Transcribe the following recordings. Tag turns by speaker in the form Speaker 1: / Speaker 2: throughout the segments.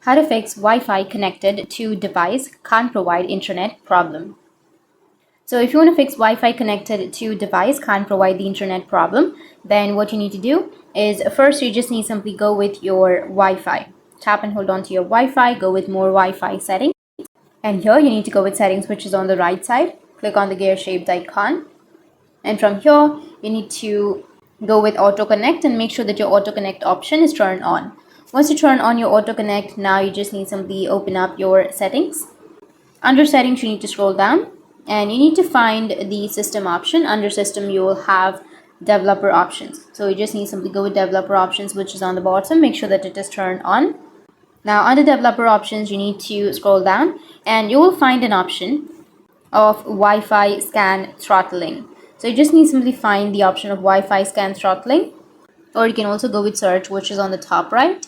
Speaker 1: How to fix Wi-Fi connected to device can't provide internet problem. So if you want to fix Wi-Fi connected to device can't provide the internet problem, then what you need to do is first you just need simply go with your Wi-Fi. Tap and hold on to your Wi-Fi, go with more Wi-Fi settings. And here you need to go with settings, which is on the right side. Click on the gear shaped icon. And from here, you need to go with auto connect and make sure that your auto connect option is turned on. Once you turn on your auto connect, now you just need simply open up your settings. Under settings, you need to scroll down and you need to find the system option. Under system, you will have developer options. So you just need to simply go with developer options, which is on the bottom. Make sure that it is turned on. Now under developer options, you need to scroll down and you will find an option of Wi-Fi scan throttling. So you just need to simply find the option of Wi-Fi scan throttling, or you can also go with search, which is on the top right.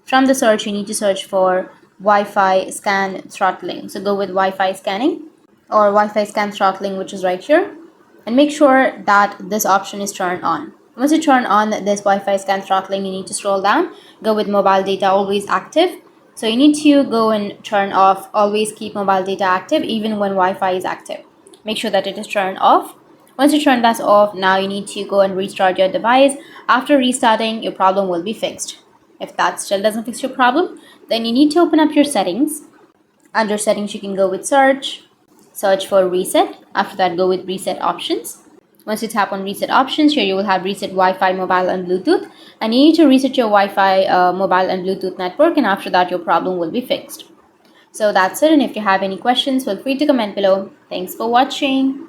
Speaker 1: From the search, you need to search for Wi-Fi scan throttling. So go with Wi-Fi scanning or Wi-Fi scan throttling, which is right here, and make sure that this option is turned on. Once you turn on this Wi-Fi scan throttling, you need to scroll down, go with mobile data always active. So you need to go and turn off always keep mobile data active even when Wi-Fi is active. Make sure that it is turned off. Once you turn that off, now you need to go and restart your device. After restarting, your problem will be fixed. If that still doesn't fix your problem, then you need to open up your settings. Under settings, you can go with search for reset. After that, go with reset options. Once you tap on reset options, here you will have reset Wi-Fi, mobile and Bluetooth, and you need to reset your Wi-Fi, mobile and Bluetooth network, and after that your problem will be fixed. So that's it, and if you have any questions, feel free to comment below. Thanks for watching.